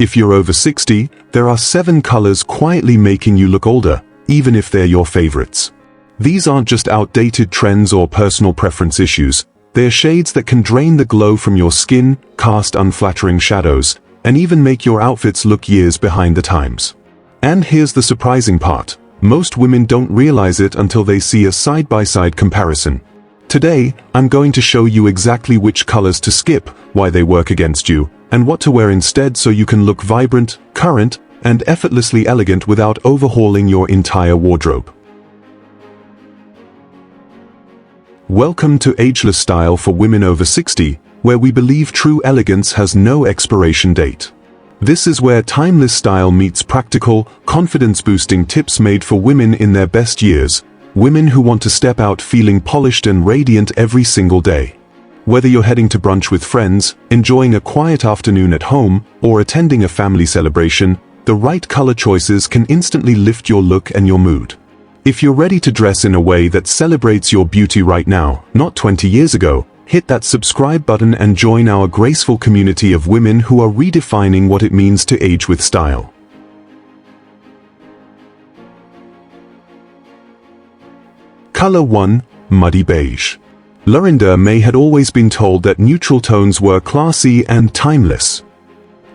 If you're over 60, there are 7 colors quietly making you look older, even if they're your favorites. These aren't just outdated trends or personal preference issues. They're shades that can drain the glow from your skin, cast unflattering shadows, and even make your outfits look years behind the times. And here's the surprising part. Most women don't realize it until they see a side-by-side comparison. Today, I'm going to show you exactly which colors to skip, why they work against you, and what to wear instead so you can look vibrant, current, and effortlessly elegant without overhauling your entire wardrobe. Welcome to Ageless Style for women over 60, where we believe true elegance has no expiration date. This is where timeless style meets practical, confidence-boosting tips made for women in their best years, women who want to step out feeling polished and radiant every single day. Whether you're heading to brunch with friends, enjoying a quiet afternoon at home, or attending a family celebration, the right color choices can instantly lift your look and your mood. If you're ready to dress in a way that celebrates your beauty right now, not 20 years ago, hit that subscribe button and join our graceful community of women who are redefining what it means to age with style. Color 1. Muddy Beige. Lorinda May had always been told that neutral tones were classy and timeless.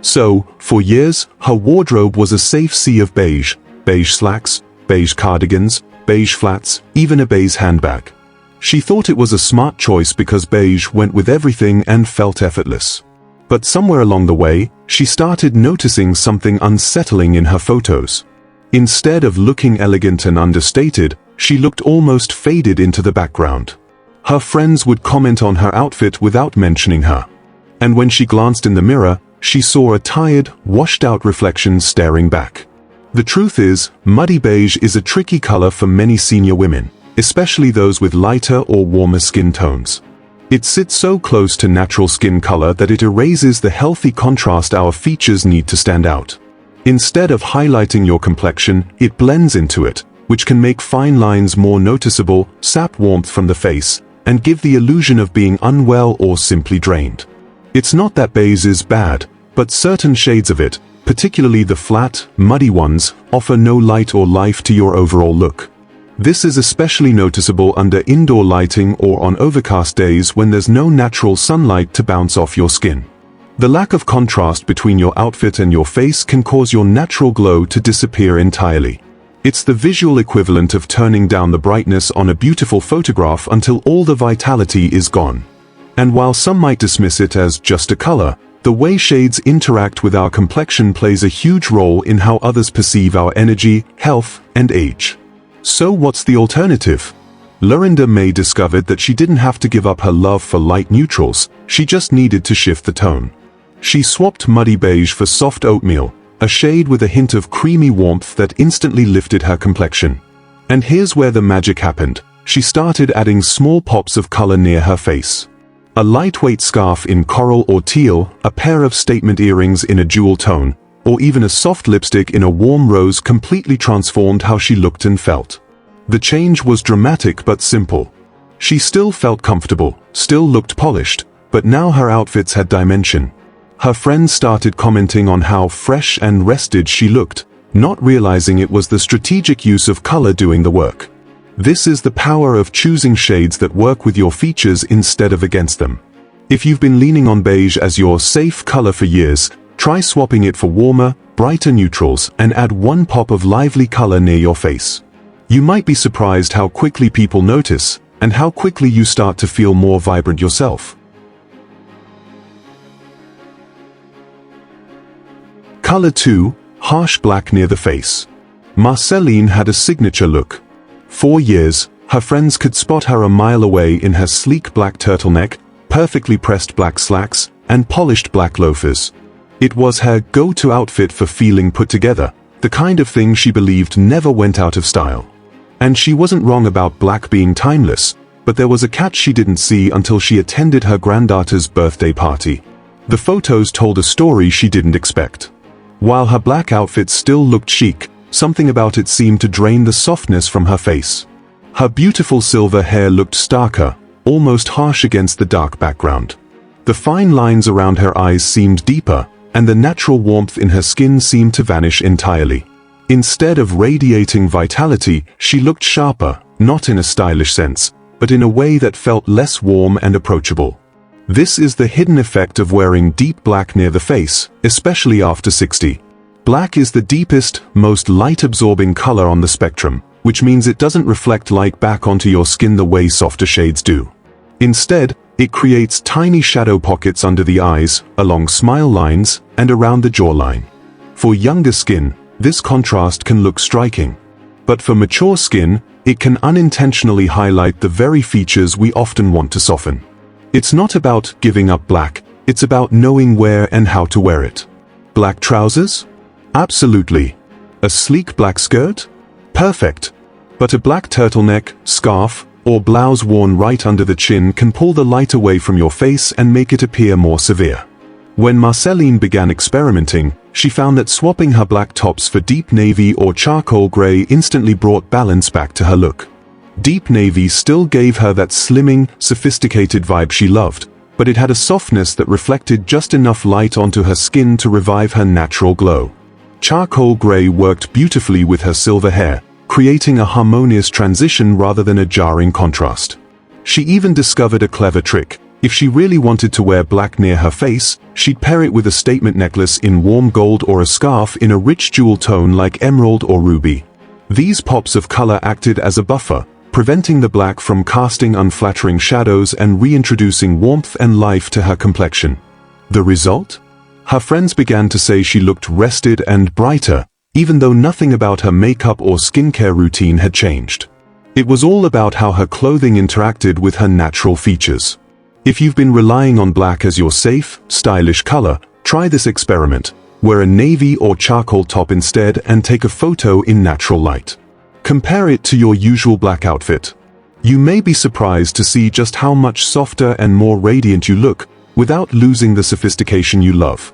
So, for years, her wardrobe was a safe sea of beige, beige slacks, beige cardigans, beige flats, even a beige handbag. She thought it was a smart choice because beige went with everything and felt effortless. But somewhere along the way, she started noticing something unsettling in her photos. Instead of looking elegant and understated, she looked almost faded into the background. Her friends would comment on her outfit without mentioning her. And when she glanced in the mirror, she saw a tired, washed-out reflection staring back. The truth is, muddy beige is a tricky color for many senior women, especially those with lighter or warmer skin tones. It sits so close to natural skin color that it erases the healthy contrast our features need to stand out. Instead of highlighting your complexion, it blends into it, which can make fine lines more noticeable, sap warmth from the face, and give the illusion of being unwell or simply drained. It's not that beige is bad, but certain shades of it, particularly the flat, muddy ones, offer no light or life to your overall look. This is especially noticeable under indoor lighting or on overcast days when there's no natural sunlight to bounce off your skin. The lack of contrast between your outfit and your face can cause your natural glow to disappear entirely. It's the visual equivalent of turning down the brightness on a beautiful photograph until all the vitality is gone. And while some might dismiss it as just a color, the way shades interact with our complexion plays a huge role in how others perceive our energy, health, and age. So what's the alternative? Lorinda May discovered that she didn't have to give up her love for light neutrals, she just needed to shift the tone. She swapped muddy beige for soft oatmeal, a shade with a hint of creamy warmth that instantly lifted her complexion. And here's where the magic happened. She started adding small pops of color near her face. A lightweight scarf in coral or teal, a pair of statement earrings in a jewel tone, or even a soft lipstick in a warm rose completely transformed how she looked and felt. The change was dramatic but simple. She still felt comfortable, still looked polished, but now her outfits had dimension. Her friends started commenting on how fresh and rested she looked, not realizing it was the strategic use of color doing the work. This is the power of choosing shades that work with your features instead of against them. If you've been leaning on beige as your safe color for years, try swapping it for warmer, brighter neutrals and add one pop of lively color near your face. You might be surprised how quickly people notice, and how quickly you start to feel more vibrant yourself. Color 2. Harsh black near the face. Marceline had a signature look. For years, her friends could spot her a mile away in her sleek black turtleneck, perfectly pressed black slacks, and polished black loafers. It was her go-to outfit for feeling put together, the kind of thing she believed never went out of style. And she wasn't wrong about black being timeless, but there was a catch she didn't see until she attended her granddaughter's birthday party. The photos told a story she didn't expect. While her black outfit still looked chic, something about it seemed to drain the softness from her face. Her beautiful silver hair looked starker, almost harsh against the dark background. The fine lines around her eyes seemed deeper, and the natural warmth in her skin seemed to vanish entirely. Instead of radiating vitality, she looked sharper, not in a stylish sense, but in a way that felt less warm and approachable. This is the hidden effect of wearing deep black near the face, especially after 60. Black is the deepest, most light-absorbing color on the spectrum, which means it doesn't reflect light back onto your skin the way softer shades do. Instead, it creates tiny shadow pockets under the eyes, along smile lines, and around the jawline. For younger skin, this contrast can look striking. But for mature skin, it can unintentionally highlight the very features we often want to soften. It's not about giving up black, it's about knowing where and how to wear it. Black trousers? Absolutely. A sleek black skirt? Perfect. But a black turtleneck, scarf, or blouse worn right under the chin can pull the light away from your face and make it appear more severe. When Marceline began experimenting, she found that swapping her black tops for deep navy or charcoal gray instantly brought balance back to her look. Deep navy still gave her that slimming, sophisticated vibe she loved, but it had a softness that reflected just enough light onto her skin to revive her natural glow. Charcoal gray worked beautifully with her silver hair, creating a harmonious transition rather than a jarring contrast. She even discovered a clever trick. If she really wanted to wear black near her face, she'd pair it with a statement necklace in warm gold or a scarf in a rich jewel tone like emerald or ruby. These pops of color acted as a buffer, preventing the black from casting unflattering shadows and reintroducing warmth and life to her complexion. The result? Her friends began to say she looked rested and brighter, even though nothing about her makeup or skincare routine had changed. It was all about how her clothing interacted with her natural features. If you've been relying on black as your safe, stylish color, try this experiment. Wear a navy or charcoal top instead and take a photo in natural light. Compare it to your usual black outfit. You may be surprised to see just how much softer and more radiant you look, without losing the sophistication you love.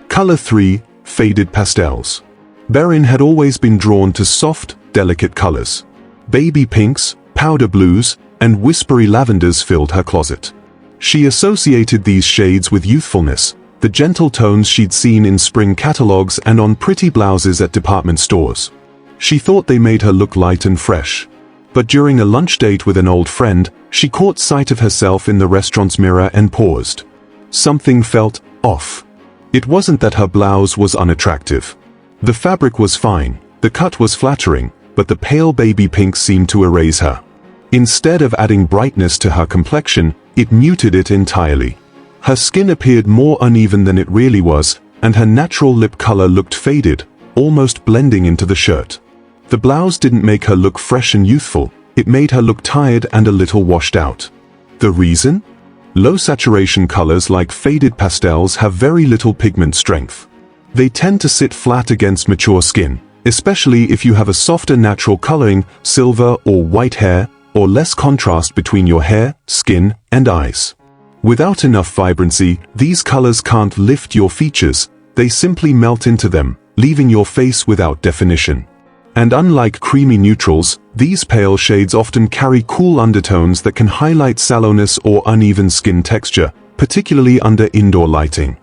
Color 3, Faded Pastels. Berin had always been drawn to soft, delicate colors. Baby pinks, powder blues, and whispery lavenders filled her closet. She associated these shades with youthfulness, the gentle tones she'd seen in spring catalogs and on pretty blouses at department stores. She thought they made her look light and fresh. But during a lunch date with an old friend, she caught sight of herself in the restaurant's mirror and paused. Something felt off. It wasn't that her blouse was unattractive. The fabric was fine, the cut was flattering, but the pale baby pink seemed to erase her. Instead of adding brightness to her complexion, it muted it entirely. Her skin appeared more uneven than it really was, and her natural lip color looked faded, almost blending into the shirt. The blouse didn't make her look fresh and youthful, it made her look tired and a little washed out. The reason? Low saturation colors like faded pastels have very little pigment strength. They tend to sit flat against mature skin, especially if you have a softer natural coloring, silver or white hair, or less contrast between your hair, skin, and eyes. Without enough vibrancy, these colors can't lift your features, they simply melt into them, leaving your face without definition. And unlike creamy neutrals, these pale shades often carry cool undertones that can highlight sallowness or uneven skin texture, particularly under indoor lighting.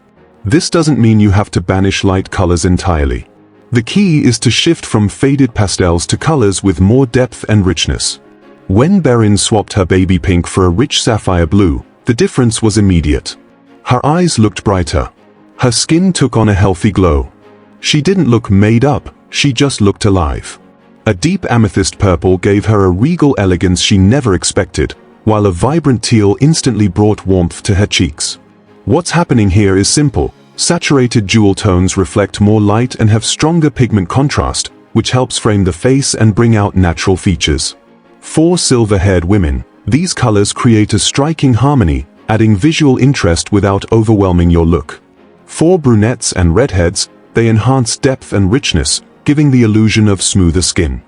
This doesn't mean you have to banish light colors entirely. The key is to shift from faded pastels to colors with more depth and richness. When Berin swapped her baby pink for a rich sapphire blue, the difference was immediate. Her eyes looked brighter. Her skin took on a healthy glow. She didn't look made up, she just looked alive. A deep amethyst purple gave her a regal elegance she never expected, while a vibrant teal instantly brought warmth to her cheeks. What's happening here is simple. Saturated jewel tones reflect more light and have stronger pigment contrast, which helps frame the face and bring out natural features. For silver-haired women, these colors create a striking harmony, adding visual interest without overwhelming your look. For brunettes and redheads, they enhance depth and richness, giving the illusion of smoother skin.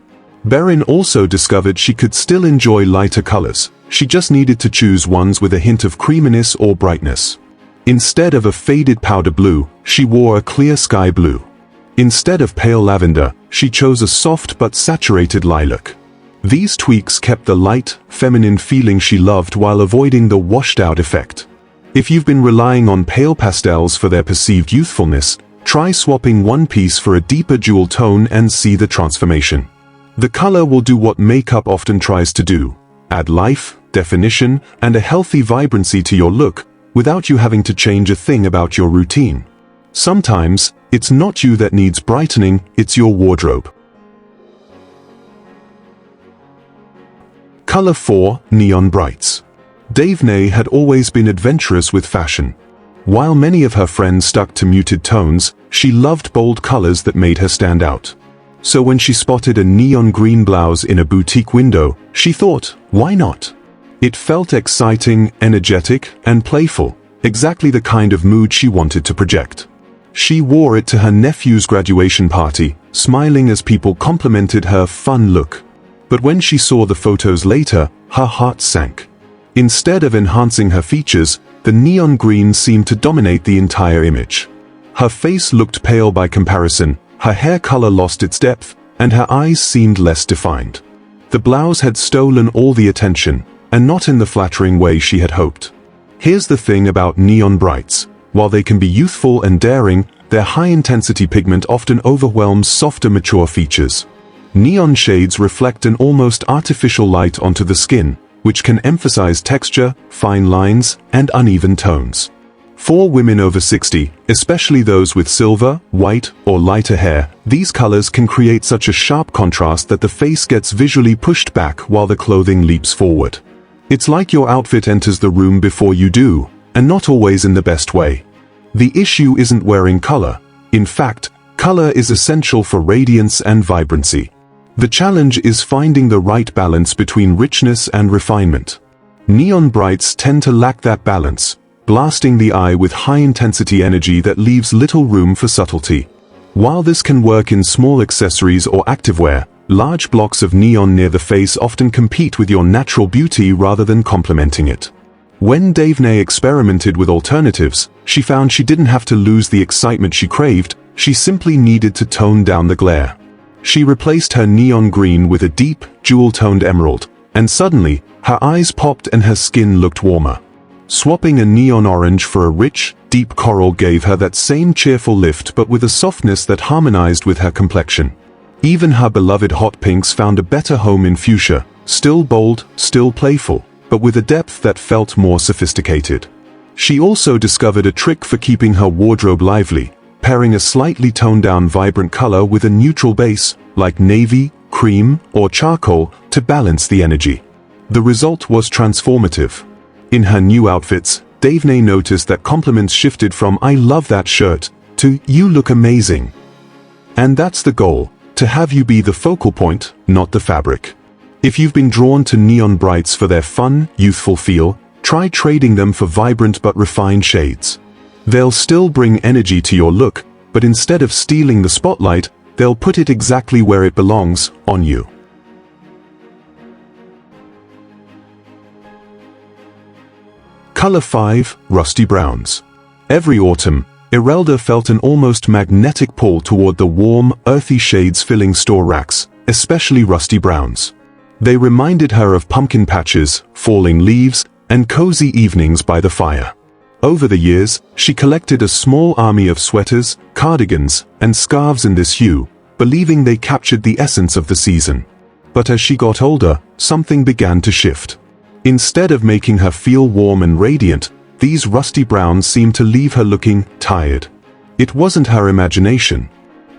Berin also discovered she could still enjoy lighter colors, she just needed to choose ones with a hint of creaminess or brightness. Instead of a faded powder blue, she wore a clear sky blue. Instead of pale lavender, she chose a soft but saturated lilac. These tweaks kept the light, feminine feeling she loved while avoiding the washed-out effect. If you've been relying on pale pastels for their perceived youthfulness, try swapping one piece for a deeper jewel tone and see the transformation. The color will do what makeup often tries to do: add life, definition, and a healthy vibrancy to your look, without you having to change a thing about your routine. Sometimes, it's not you that needs brightening, it's your wardrobe. Color 4, Neon Brights. Daphne had always been adventurous with fashion. While many of her friends stuck to muted tones, she loved bold colors that made her stand out. So when she spotted a neon green blouse in a boutique window, she thought, why not? It felt exciting, energetic, and playful, exactly the kind of mood she wanted to project. She wore it to her nephew's graduation party, smiling as people complimented her fun look. But when she saw the photos later, her heart sank. Instead of enhancing her features, the neon green seemed to dominate the entire image. Her face looked pale by comparison, her hair color lost its depth, and her eyes seemed less defined. The blouse had stolen all the attention, and not in the flattering way she had hoped. Here's the thing about neon brights: while they can be youthful and daring, their high-intensity pigment often overwhelms softer, mature features. Neon shades reflect an almost artificial light onto the skin, which can emphasize texture, fine lines, and uneven tones. For women over 60, especially those with silver, white, or lighter hair, these colors can create such a sharp contrast that the face gets visually pushed back while the clothing leaps forward. It's like your outfit enters the room before you do, and not always in the best way. The issue isn't wearing color. In fact, color is essential for radiance and vibrancy. The challenge is finding the right balance between richness and refinement. Neon brights tend to lack that balance, blasting the eye with high-intensity energy that leaves little room for subtlety. While this can work in small accessories or activewear, large blocks of neon near the face often compete with your natural beauty rather than complementing it. When Daphne experimented with alternatives, she found she didn't have to lose the excitement she craved, she simply needed to tone down the glare. She replaced her neon green with a deep, jewel-toned emerald, and suddenly, her eyes popped and her skin looked warmer. Swapping a neon orange for a rich, deep coral gave her that same cheerful lift but with a softness that harmonized with her complexion. Even her beloved hot pinks found a better home in fuchsia, still bold, still playful, but with a depth that felt more sophisticated. She also discovered a trick for keeping her wardrobe lively, pairing a slightly toned-down vibrant color with a neutral base, like navy, cream, or charcoal, to balance the energy. The result was transformative. In her new outfits, Daphne noticed that compliments shifted from "I love that shirt" to "You look amazing." And that's the goal, to have you be the focal point, not the fabric. If you've been drawn to neon brights for their fun, youthful feel, try trading them for vibrant but refined shades. They'll still bring energy to your look, but instead of stealing the spotlight, they'll put it exactly where it belongs, on you. Color 5, Rusty Browns. Every autumn, Imelda felt an almost magnetic pull toward the warm, earthy shades filling store racks, especially rusty browns. They reminded her of pumpkin patches, falling leaves, and cozy evenings by the fire. Over the years, she collected a small army of sweaters, cardigans, and scarves in this hue, believing they captured the essence of the season. But as she got older, something began to shift. Instead of making her feel warm and radiant, these rusty browns seemed to leave her looking tired. It wasn't her imagination.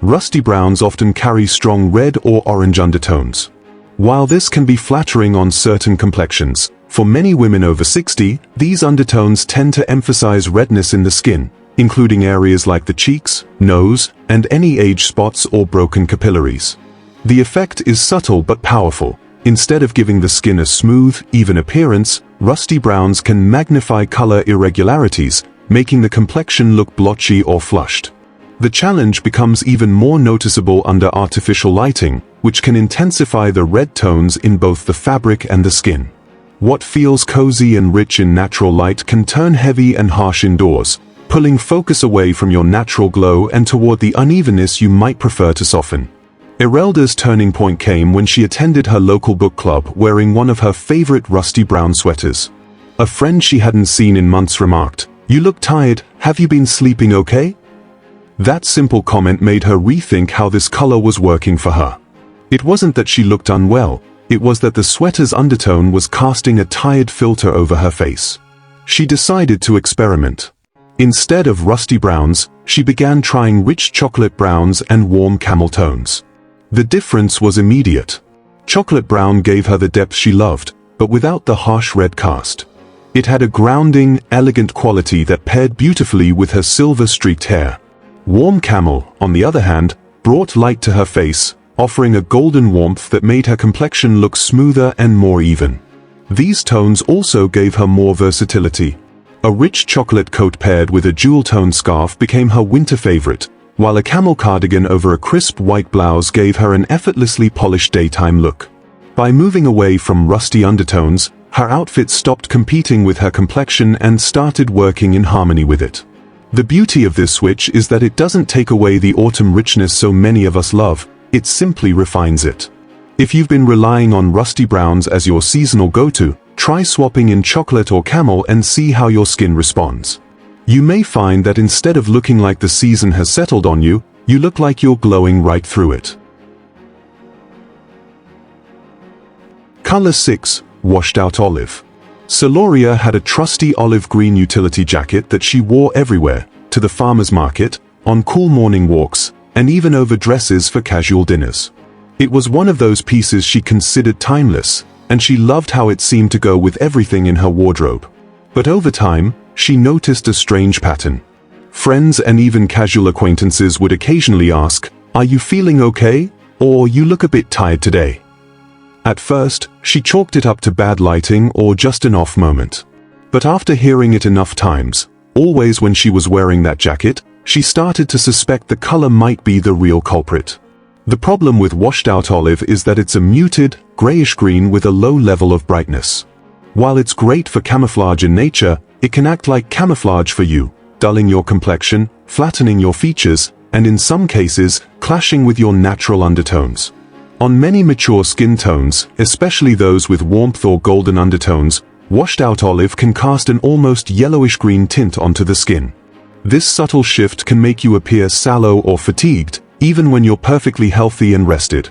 Rusty browns often carry strong red or orange undertones. While this can be flattering on certain complexions, for many women over 60, these undertones tend to emphasize redness in the skin, including areas like the cheeks, nose, and any age spots or broken capillaries. The effect is subtle but powerful. Instead of giving the skin a smooth, even appearance, rusty browns can magnify color irregularities, making the complexion look blotchy or flushed. The challenge becomes even more noticeable under artificial lighting, which can intensify the red tones in both the fabric and the skin. What feels cozy and rich in natural light can turn heavy and harsh indoors, pulling focus away from your natural glow and toward the unevenness you might prefer to soften. Erelda's turning point came when she attended her local book club wearing one of her favorite rusty brown sweaters. A friend she hadn't seen in months remarked, "You look tired, have you been sleeping okay?" That simple comment made her rethink how this color was working for her. It wasn't that she looked unwell, it was that the sweater's undertone was casting a tired filter over her face. She decided to experiment. Instead of rusty browns, she began trying rich chocolate browns and warm camel tones. The difference was immediate. Chocolate brown gave her the depth she loved, but without the harsh red cast. It had a grounding, elegant quality that paired beautifully with her silver-streaked hair. Warm camel, on the other hand, brought light to her face, offering a golden warmth that made her complexion look smoother and more even. These tones also gave her more versatility. A rich chocolate coat paired with a jewel-toned scarf became her winter favorite, while a camel cardigan over a crisp white blouse gave her an effortlessly polished daytime look. By moving away from rusty undertones, her outfit stopped competing with her complexion and started working in harmony with it. The beauty of this switch is that it doesn't take away the autumn richness so many of us love, it simply refines it. If you've been relying on rusty browns as your seasonal go-to, try swapping in chocolate or camel and see how your skin responds. You may find that instead of looking like the season has settled on you, you look like you're glowing right through it. Color 6, Washed Out Olive. Celoria had a trusty olive green utility jacket that she wore everywhere, to the farmer's market, on cool morning walks, and even over dresses for casual dinners. It was one of those pieces she considered timeless, and she loved how it seemed to go with everything in her wardrobe. But over time, she noticed a strange pattern. Friends and even casual acquaintances would occasionally ask, "Are you feeling okay?" or "You look a bit tired today." At first, she chalked it up to bad lighting or just an off moment. But after hearing it enough times, always when she was wearing that jacket, she started to suspect the color might be the real culprit. The problem with washed out olive is that it's a muted, grayish green with a low level of brightness. While it's great for camouflage in nature, it can act like camouflage for you, dulling your complexion, flattening your features, and in some cases, clashing with your natural undertones. On many mature skin tones, especially those with warmth or golden undertones, washed out olive can cast an almost yellowish-green tint onto the skin. This subtle shift can make you appear sallow or fatigued, even when you're perfectly healthy and rested.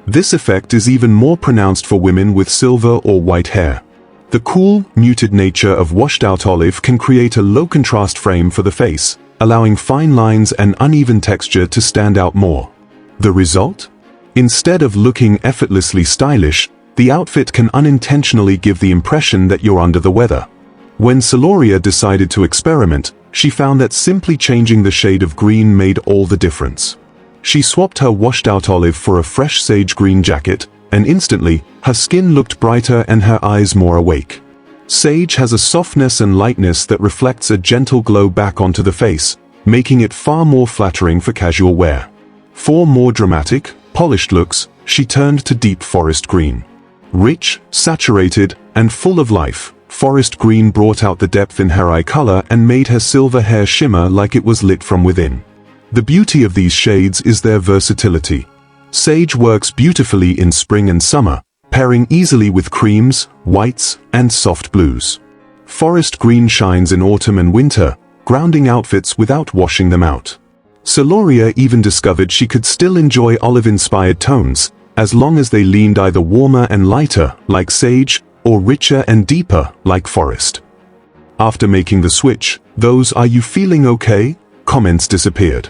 This effect is even more pronounced for women with silver or white hair. The cool, muted nature of washed-out olive can create a low-contrast frame for the face, allowing fine lines and uneven texture to stand out more. The result? Instead of looking effortlessly stylish, the outfit can unintentionally give the impression that you're under the weather. When Celoria decided to experiment, she found that simply changing the shade of green made all the difference. She swapped her washed-out olive for a fresh sage green jacket, and instantly, her skin looked brighter and her eyes more awake. Sage has a softness and lightness that reflects a gentle glow back onto the face, making it far more flattering for casual wear. For more dramatic, polished looks, she turned to deep forest green. Rich, saturated, and full of life, forest green brought out the depth in her eye color and made her silver hair shimmer like it was lit from within. The beauty of these shades is their versatility. Sage works beautifully in spring and summer, pairing easily with creams, whites, and soft blues. Forest green shines in autumn and winter, grounding outfits without washing them out. Celoria even discovered she could still enjoy olive-inspired tones, as long as they leaned either warmer and lighter, like sage, or richer and deeper, like forest. After making the switch, those "Are you feeling okay?" comments disappeared.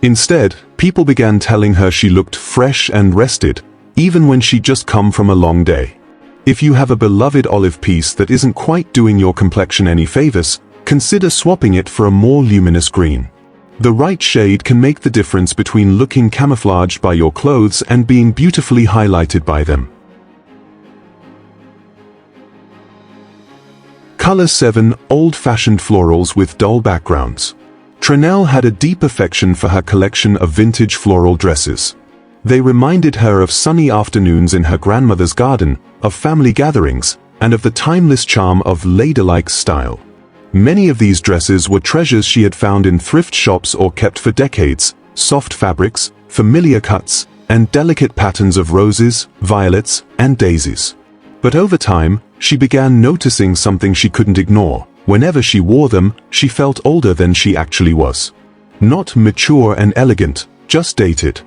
Instead, people began telling her she looked fresh and rested, even when she'd just come from a long day. If you have a beloved olive piece that isn't quite doing your complexion any favors, consider swapping it for a more luminous green. The right shade can make the difference between looking camouflaged by your clothes and being beautifully highlighted by them. Color 7, Old-Fashioned Florals with Dull Backgrounds. Tranelle had a deep affection for her collection of vintage floral dresses. They reminded her of sunny afternoons in her grandmother's garden, of family gatherings, and of the timeless charm of ladylike style. Many of these dresses were treasures she had found in thrift shops or kept for decades: soft fabrics, familiar cuts, and delicate patterns of roses, violets, and daisies. But over time, she began noticing something she couldn't ignore. Whenever she wore them, she felt older than she actually was. Not mature and elegant, just dated.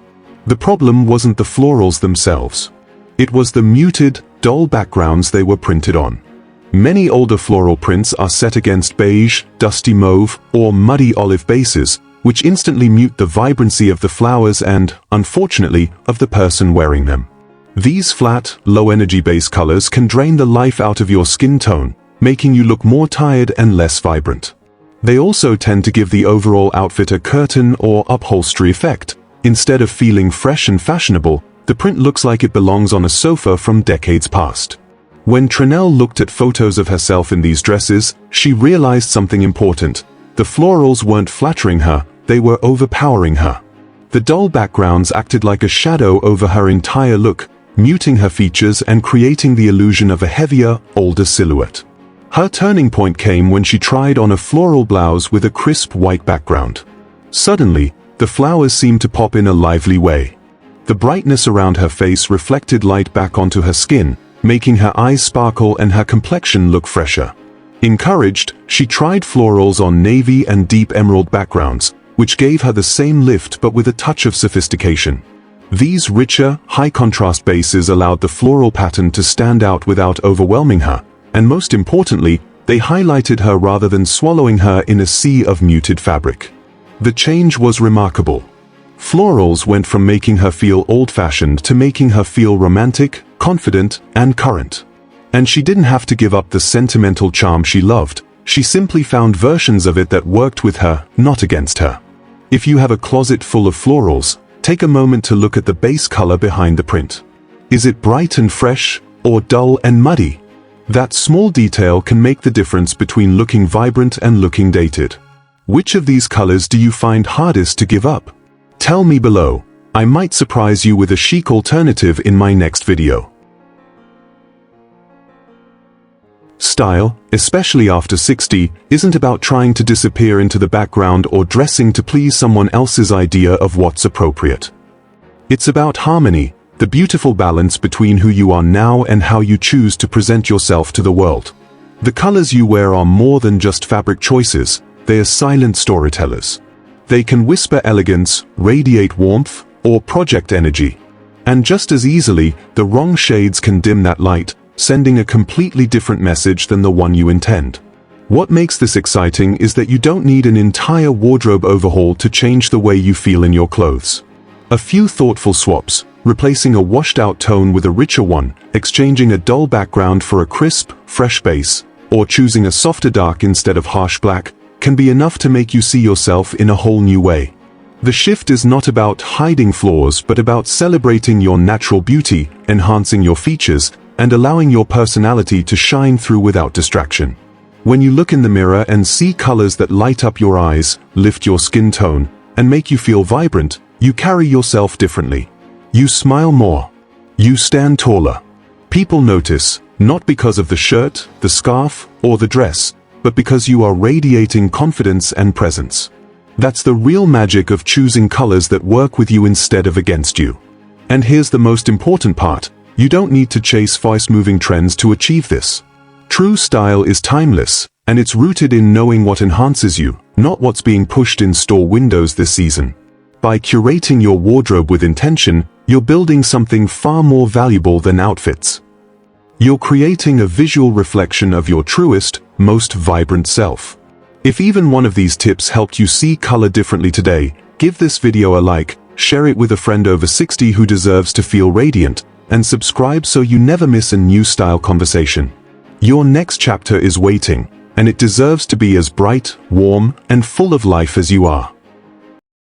The problem wasn't the florals themselves. It was the muted, dull backgrounds they were printed on. Many older floral prints are set against beige, dusty mauve, or muddy olive bases, which instantly mute the vibrancy of the flowers and, unfortunately, of the person wearing them. These flat, low-energy base colors can drain the life out of your skin tone, making you look more tired and less vibrant. They also tend to give the overall outfit a curtain or upholstery effect. Instead of feeling fresh and fashionable, the print looks like it belongs on a sofa from decades past. When Trinell looked at photos of herself in these dresses, she realized something important. The florals weren't flattering her, they were overpowering her. The dull backgrounds acted like a shadow over her entire look, muting her features and creating the illusion of a heavier, older silhouette. Her turning point came when she tried on a floral blouse with a crisp white background. Suddenly, the flowers seemed to pop in a lively way. The brightness around her face reflected light back onto her skin, making her eyes sparkle and her complexion look fresher. Encouraged, she tried florals on navy and deep emerald backgrounds, which gave her the same lift but with a touch of sophistication. These richer, high-contrast bases allowed the floral pattern to stand out without overwhelming her, and most importantly, they highlighted her rather than swallowing her in a sea of muted fabric. The change was remarkable. Florals went from making her feel old-fashioned to making her feel romantic, confident, and current. And she didn't have to give up the sentimental charm she loved. She simply found versions of it that worked with her, not against her. If you have a closet full of florals, take a moment to look at the base color behind the print. Is it bright and fresh, or dull and muddy? That small detail can make the difference between looking vibrant and looking dated. Which of these colors do you find hardest to give up? Tell me below. I might surprise you with a chic alternative in my next video. Style, especially after 60, isn't about trying to disappear into the background or dressing to please someone else's idea of what's appropriate. It's about harmony, the beautiful balance between who you are now and how you choose to present yourself to the world. The colors you wear are more than just fabric choices, they are silent storytellers. They can whisper elegance, radiate warmth, or project energy. And just as easily, the wrong shades can dim that light, sending a completely different message than the one you intend. What makes this exciting is that you don't need an entire wardrobe overhaul to change the way you feel in your clothes. A few thoughtful swaps, replacing a washed-out tone with a richer one, exchanging a dull background for a crisp, fresh base, or choosing a softer dark instead of harsh black, can be enough to make you see yourself in a whole new way. The shift is not about hiding flaws but about celebrating your natural beauty, enhancing your features, and allowing your personality to shine through without distraction. When you look in the mirror and see colors that light up your eyes, lift your skin tone, and make you feel vibrant, you carry yourself differently. You smile more. You stand taller. People notice, not because of the shirt, the scarf, or the dress, but because you are radiating confidence and presence. That's the real magic of choosing colors that work with you instead of against you. And here's the most important part. You don't need to chase fast-moving trends to achieve this. True style is timeless, and it's rooted in knowing what enhances you, not what's being pushed in store windows this season. By curating your wardrobe with intention, you're building something far more valuable than outfits. You're creating a visual reflection of your truest, most vibrant self. If even one of these tips helped you see color differently today, give this video a like, share it with a friend over 60 who deserves to feel radiant, and subscribe so you never miss a new style conversation. Your next chapter is waiting, and it deserves to be as bright, warm, and full of life as you are.